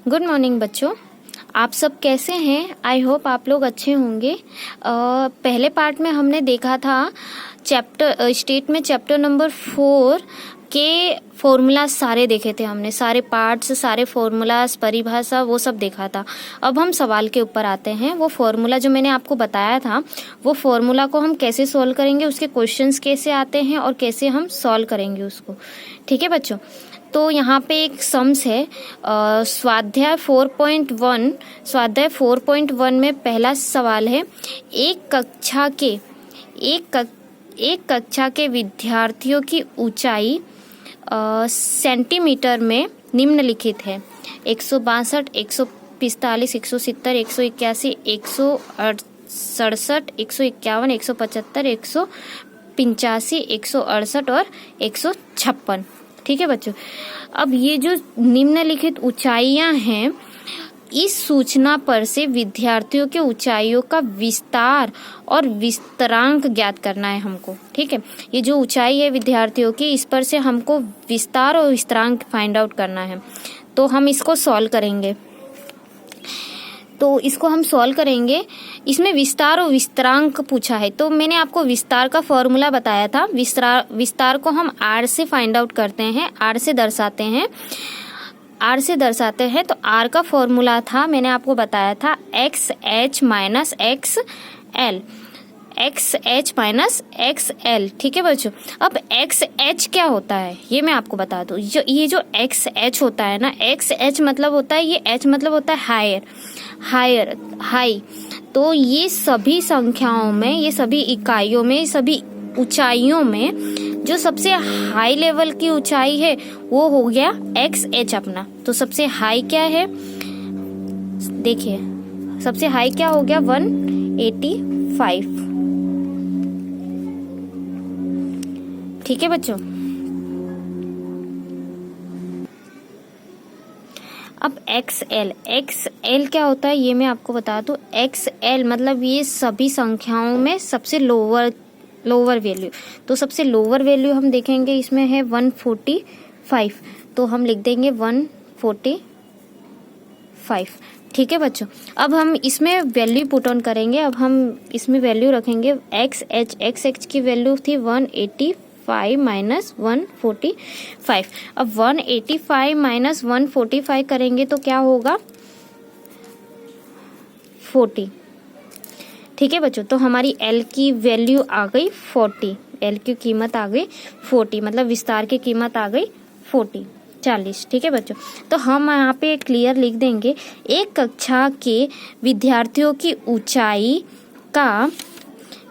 Good morning बच्चों, आप सब कैसे हैं? आई होप आप लोग अच्छे होंगे। पहले पार्ट में हमने देखा था स्टेट में चैप्टर नंबर 4 के फॉर्मूला सारे देखे थे हमने, सारे पार्ट्स, सारे फॉर्मूलाज, परिभाषा वो सब देखा था। अब हम सवाल के ऊपर आते हैं। वो फॉर्मूला जो मैंने आपको बताया था, वो फॉर्मूला को हम कैसे सॉल्व करेंगे, उसके क्वेश्चंस कैसे आते हैं और कैसे हम सॉल्व करेंगे उसको। ठीक है बच्चों, तो यहाँ पे एक सम्स है स्वाध्याय 4.1 में पहला सवाल है, एक कक्षा के विद्यार्थियों की ऊंचाई सेंटीमीटर में निम्नलिखित है: 162, 145, 170, 181, 167, 151, 175, 185, 168 और 156। ठीक है बच्चों, अब ये जो निम्नलिखित ऊंचाइयां हैं, इस सूचना पर से विद्यार्थियों के ऊंचाइयों का विस्तार और विस्तरांक ज्ञात करना है हमको। ठीक है, ये जो ऊंचाई है विद्यार्थियों की, इस पर से हमको विस्तार और विस्तरांक फाइंड आउट करना है। तो हम इसको सॉल्व करेंगे। इसमें विस्तार और विस्तरांक पूछा है, तो मैंने आपको विस्तार का फॉर्मूला बताया था। विस्तार को हम आर से फाइंड आउट करते हैं, आर से दर्शाते हैं। तो आर का फॉर्मूला था, मैंने आपको बताया था, x H minus x L. ठीक है बच्चों, अब एक्स एच क्या होता है ये मैं आपको बता दूं। ये जो एक्स एच होता है ना, एक्स एच मतलब होता है, ये एच मतलब होता है हाई। तो ये सभी संख्याओं में, ये सभी इकाइयों में, सभी ऊंचाइयों में जो सबसे हाई लेवल की ऊंचाई है वो हो गया एक्स एच अपना। तो सबसे हाई क्या है, देखिए सबसे हाई क्या हो गया, 185। ठीक है बच्चों, अब एक्स एल क्या होता है ये मैं आपको बता दूं। एक्स एल मतलब ये सभी संख्याओं में सबसे लोअर वैल्यू। तो सबसे लोअर वैल्यू हम देखेंगे, इसमें है 145, तो हम लिख देंगे 145। ठीक है बच्चों, अब हम इसमें वैल्यू पुट ऑन करेंगे। अब हम इसमें वैल्यू रखेंगे एक्स एच की वैल्यू थी 185 माइनस 145। अब 185 माइनस 145 करेंगे तो क्या होगा, 40। ठीक है बच्चों, तो हमारी एल की वैल्यू आ गई 40, एल की कीमत आ गई 40, मतलब विस्तार की कीमत आ गई 40। ठीक है बच्चों, तो हम यहाँ पे क्लियर लिख देंगे, एक कक्षा के विद्यार्थियों की ऊंचाई का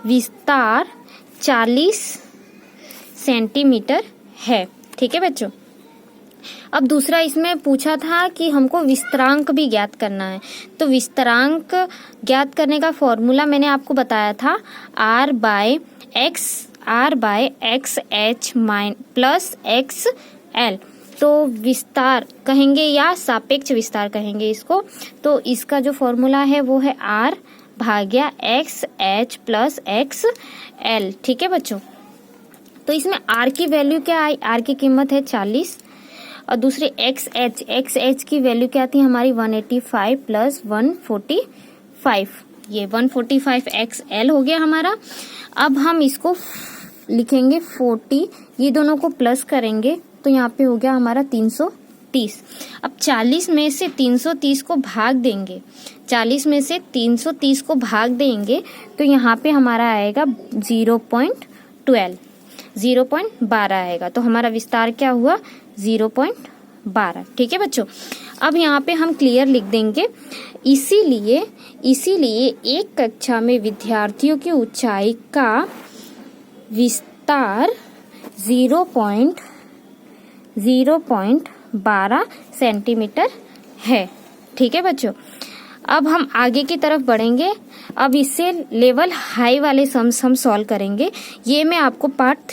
विस्तार 40 सेंटीमीटर है। ठीक है बच्चों, अब दूसरा इसमें पूछा था कि हमको विस्तरांक भी ज्ञात करना है। तो विस्तरांक ज्ञात करने का फॉर्मूला मैंने आपको बताया था, R by X H plus X L. तो विस्तार कहेंगे या सापेक्ष विस्तार कहेंगे इसको। तो इसका जो फॉर्मूला है वो है आर भाग्या X H plus X L. ठीक है बच्चों, तो इसमें आर की वैल्यू क्या आई, आर की कीमत है 40, और दूसरे एक्स एच की वैल्यू क्या थी हमारी, 185 प्लस 145, ये 145 एक्स एल हो गया हमारा। अब हम इसको लिखेंगे 40, ये दोनों को प्लस करेंगे तो यहाँ पे हो गया हमारा 330। अब 40 में से 330 को भाग देंगे, 40 में से 330 को भाग देंगे तो यहाँ पे हमारा आएगा 0.12 आएगा। तो हमारा विस्तार क्या हुआ, 0.12। ठीक है बच्चों, अब यहाँ पे हम क्लियर लिख देंगे, इसीलिए एक कक्षा में विद्यार्थियों की ऊंचाई का विस्तार 0.12 सेंटीमीटर है। ठीक है बच्चों, अब हम आगे की तरफ बढ़ेंगे। अब इससे लेवल हाई वाले सम्स हम सॉल्व करेंगे, ये मैं आपको पार्ट